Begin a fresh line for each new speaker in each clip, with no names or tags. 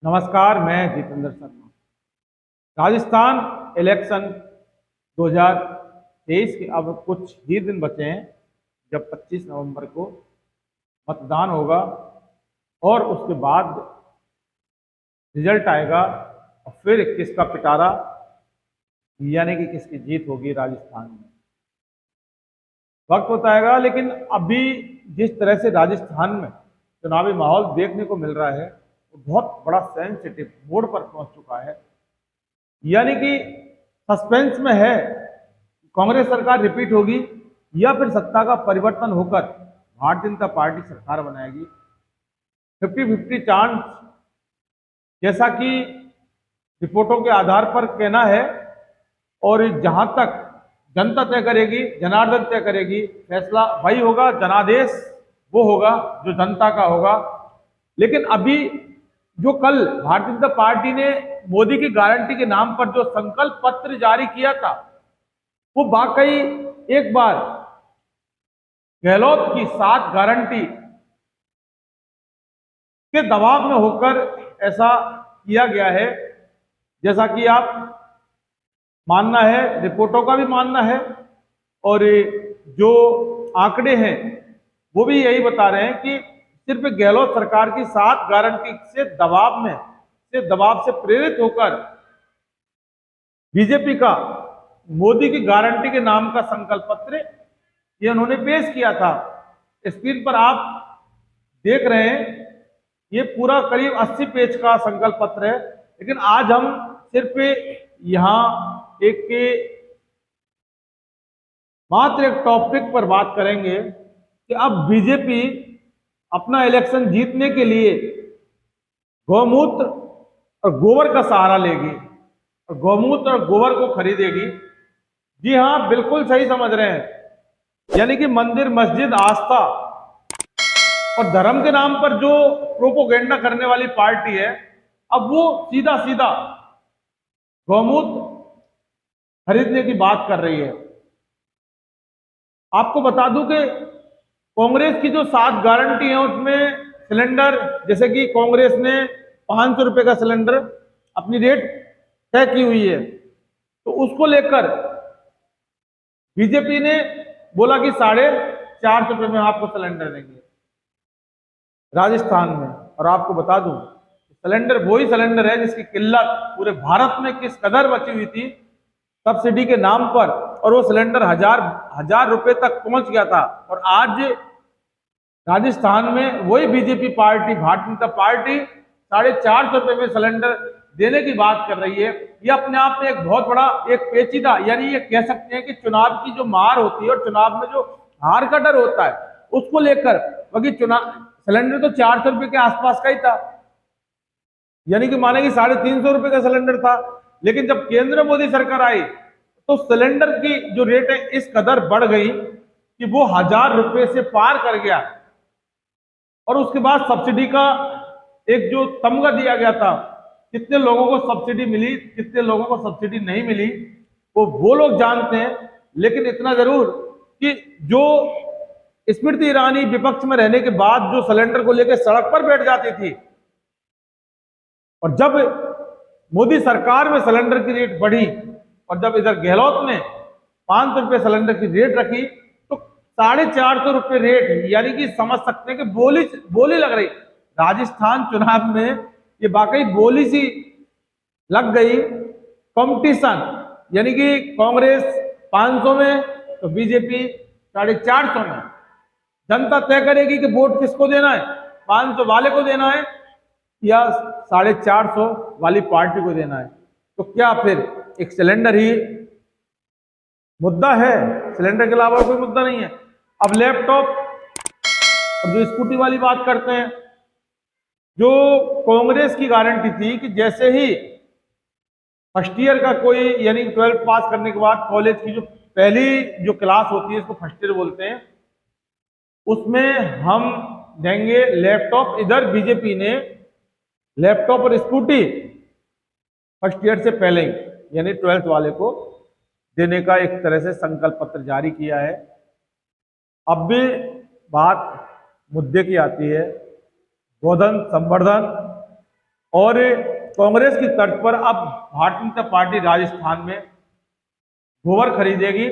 नमस्कार, मैं जितेंद्र शर्मा। राजस्थान इलेक्शन 2023 के अब कुछ ही दिन बचे हैं, जब 25 नवंबर को मतदान होगा और उसके बाद रिजल्ट आएगा और फिर किसका पिटारा यानी कि किसकी जीत होगी राजस्थान में, वक्त बताएगा। लेकिन अभी जिस तरह से राजस्थान में चुनावी माहौल देखने को मिल रहा है वो बहुत बड़ा सेंसिटिव मोड पर पहुंच चुका है। यानी कि सस्पेंस में है, कांग्रेस सरकार रिपीट होगी या फिर सत्ता का परिवर्तन होकर भारतीय जनता पार्टी सरकार बनाएगी। 50-50 चांस जैसा कि रिपोर्टों के आधार पर कहना है, और जहां तक जनता तय करेगी, जनार्दन तय करेगी, फैसला वही होगा, जनादेश वो होगा जो जनता का होगा। लेकिन अभी जो कल भारतीय जनता पार्टी ने मोदी की गारंटी के नाम पर जो संकल्प पत्र जारी किया था, वो वाकई एक बार गहलोत की 7 गारंटी के दबाव में होकर ऐसा किया गया है, जैसा कि आप मानना है, रिपोर्टों का भी मानना है, और जो आंकड़े हैं वो भी यही बता रहे हैं कि सिर्फ गहलोत सरकार की 7 गारंटी से दबाव से प्रेरित होकर बीजेपी का मोदी की गारंटी के नाम का संकल्प पत्र ये उन्होंने पेश किया था। स्क्रीन पर आप देख रहे हैं, ये पूरा करीब 80 पेज का संकल्प पत्र है। लेकिन आज हम सिर्फ यहां मात्र एक टॉपिक पर बात करेंगे कि अब बीजेपी अपना इलेक्शन जीतने के लिए गौमूत्र और गोबर का सहारा लेगी और गौमूत्र और गोबर को खरीदेगी। जी हां, बिल्कुल सही समझ रहे हैं। यानी कि मंदिर, मस्जिद, आस्था और धर्म के नाम पर जो प्रोपोगेंडा करने वाली पार्टी है, अब वो सीधा सीधा गौमूत्र खरीदने की बात कर रही है। आपको बता दूं कि कांग्रेस की जो 7 गारंटी है उसमें सिलेंडर, जैसे कि कांग्रेस ने 500 रुपए का सिलेंडर अपनी रेट तय की हुई है, तो उसको लेकर बीजेपी ने बोला कि 450 रुपए में आपको सिलेंडर देंगे राजस्थान में। और आपको बता दूं सिलेंडर वही सिलेंडर है जिसकी किल्लत पूरे भारत में किस कदर बची हुई थी सब्सिडी के नाम पर, और वो सिलेंडर हजार रुपए तक पहुंच गया था। और आज राजस्थान में वही BJP party, Bharatiya Janata party 450 रुपए में सिलेंडर देने की बात कर रही है। ये अपने आप में एक बहुत बड़ा एक पेचीदा, यानी ये कह सकते हैं कि चुनाव की जो मार होती है और चुनाव में जो हार का डर होता है उसको लेकर, क्योंकि चुनाव सिलेंडर तो 400 रुपए के आसपास का ही था, यानी कि माने कि 350 रुपए का सिलेंडर था। लेकिन जब केंद्र में मोदी सरकार आई तो सिलेंडर की जो रेट है इस कदर बढ़ गई कि वो 1000 रुपए से पार कर गया। और उसके बाद सब्सिडी का एक जो तमगा दिया गया था, कितने लोगों को सब्सिडी मिली, कितने लोगों को सब्सिडी नहीं मिली, वो लोग जानते हैं। लेकिन इतना जरूर कि जो स्मृति ईरानी विपक्ष में रहने के बाद जो सिलेंडर को लेकर सड़क पर बैठ जाती थी, और जब मोदी सरकार में सिलेंडर की रेट बढ़ी और जब इधर गहलोत ने 500 रुपए सिलेंडर की रेट रखी, तो 450 रुपए रेट, यानी कि समझ सकते हैं कि बोली लग रही। राजस्थान चुनाव में ये वाकई बोली सी लग गई, कंपटीशन। यानी कि कांग्रेस 500 में तो बीजेपी 450 में। जनता तय करेगी कि वोट किसको देना है, 500 वाले को देना है या 450 वाली पार्टी को देना है। तो क्या फिर एक सिलेंडर ही मुद्दा है? सिलेंडर के अलावा कोई मुद्दा नहीं है। अब लैपटॉप और जो स्कूटी वाली बात करते हैं, जो कांग्रेस की गारंटी थी कि जैसे ही फर्स्ट ईयर का कोई, यानी 12th पास करने के बाद कॉलेज की जो पहली जो क्लास होती है, इसको फर्स्ट ईयर बोलते हैं, उसमें हम देंगे लैपटॉप। इधर बीजेपी ने लैपटॉप और स्कूटी फर्स्ट ईयर से पहले ही, यानी 12th वाले को देने का एक तरह से संकल्प पत्र जारी किया है। अब भी बात मुद्दे की आती है, गोधन संवर्धन और कांग्रेस की तर्ज पर अब भारतीय जनता पार्टी राजस्थान में गोबर खरीदेगी।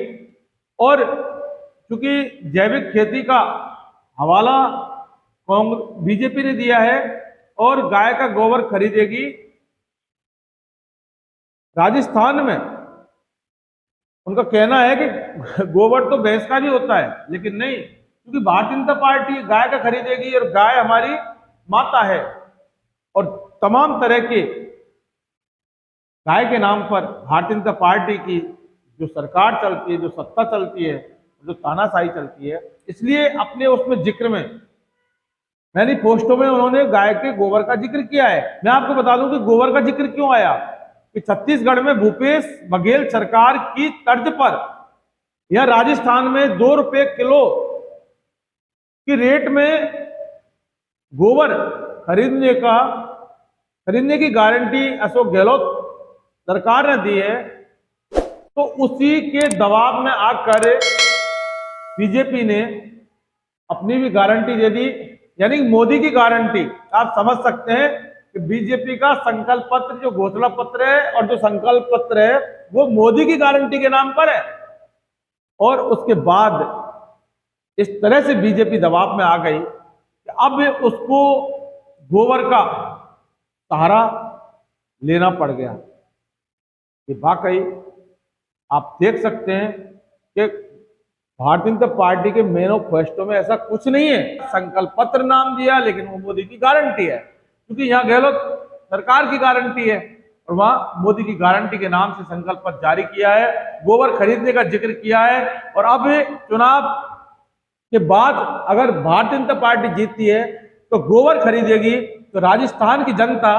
और चूंकि जैविक खेती का हवाला बीजेपी ने दिया है और गाय का गोबर खरीदेगी राजस्थान में, उनका कहना है कि गोबर तो भैंस का भी होता है, लेकिन नहीं, क्योंकि भारतीय जनता पार्टी गाय का खरीदेगी और गाय हमारी माता है। और तमाम तरह के गाय के नाम पर भारतीय जनता पार्टी की जो सरकार चलती है, जो सत्ता चलती है, जो तानाशाही चलती है, इसलिए अपने उसमें जिक्र में मैनिफेस्टो में उन्होंने गाय के गोबर का जिक्र किया है। मैं आपको बता दूं कि गोबर का जिक्र क्यों आया, कि छत्तीसगढ़ में भूपेश बघेल सरकार की तर्ज पर यह राजस्थान में 2 रुपए किलो की रेट में गोबर खरीदने की गारंटी अशोक गहलोत सरकार ने दी है। तो उसी के दबाव में आकर बीजेपी ने अपनी भी गारंटी दे दी, यानी मोदी की गारंटी। आप समझ सकते हैं कि बीजेपी का संकल्प पत्र, जो घोषणा पत्र है और जो संकल्प पत्र है, वो मोदी की गारंटी के नाम पर है। और उसके बाद इस तरह से बीजेपी दबाव में आ गई कि अब उसको गोबर का सहारा लेना पड़ गया। ये वाकई आप देख सकते हैं कि भारतीय जनता पार्टी के मैनिफेस्टो में ऐसा कुछ नहीं है। संकल्प पत्र नाम दिया, लेकिन वो मोदी की गारंटी है, क्योंकि यहाँ गहलोत सरकार की गारंटी है और वहां मोदी की गारंटी के नाम से संकल्प पत्र जारी किया है, गोबर खरीदने का जिक्र किया है। और अब चुनाव के बाद अगर भारतीय जनता पार्टी जीतती है तो गोबर खरीदेगी, तो राजस्थान की जनता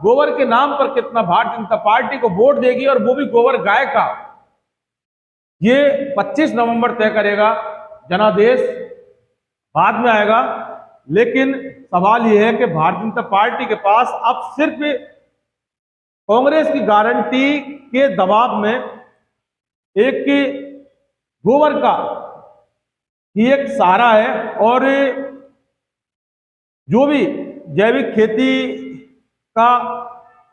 गोबर के नाम पर कितना भारतीय जनता पार्टी को वोट देगी, और वो भी गोबर गाय का, ये 25 नवंबर तय करेगा। जनादेश बाद में आएगा, लेकिन सवाल यह है कि भारतीय जनता पार्टी के पास अब सिर्फ कांग्रेस की गारंटी के दबाव में एक गोबर का ही एक सहारा है। और जो भी जैविक खेती का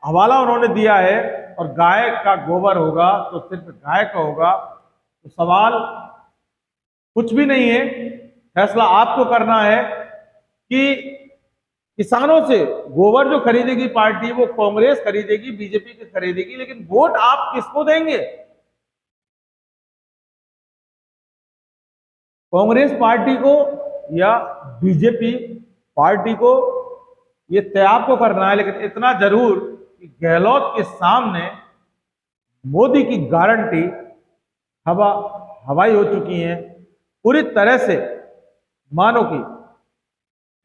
हवाला उन्होंने दिया है और गाय का गोबर होगा तो सिर्फ गाय का होगा, तो सवाल कुछ भी नहीं है। फैसला आपको करना है कि किसानों से गोबर जो खरीदेगी पार्टी, वो कांग्रेस खरीदेगी, बीजेपी की खरीदेगी, लेकिन वोट आप किसको देंगे? कांग्रेस पार्टी को या बीजेपी पार्टी को? ये तय आपको करना है। लेकिन इतना जरूर कि गहलोत के सामने मोदी की गारंटी हवाई हो चुकी है, पूरी तरह से मानो की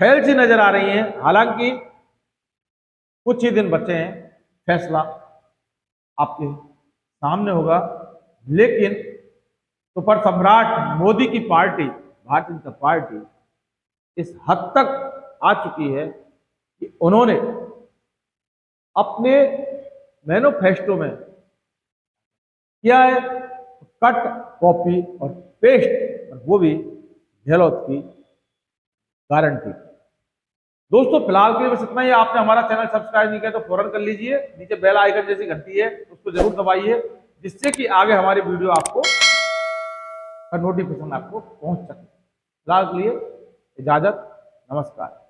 फैल सी नजर आ रही है। हालांकि कुछ ही दिन बचे हैं, फैसला आपके सामने होगा, लेकिन सुपर सम्राट मोदी की पार्टी भारतीय जनता पार्टी इस हद तक आ चुकी है कि उन्होंने अपने मैनिफेस्टो में किया है कट, कॉपी और पेस्ट, और वो भी गहलोत की गारंटी। दोस्तों फिलहाल के लिए बस इतना ही। आपने हमारा चैनल सब्सक्राइब नहीं किया तो फौरन कर लीजिए, नीचे बेल आइकन जैसी घंटी है उसको जरूर दबाइए, जिससे कि आगे हमारी वीडियो आपको नोटिफिकेशन आपको पहुंच सके। फिलहाल के लिए इजाजत, नमस्कार।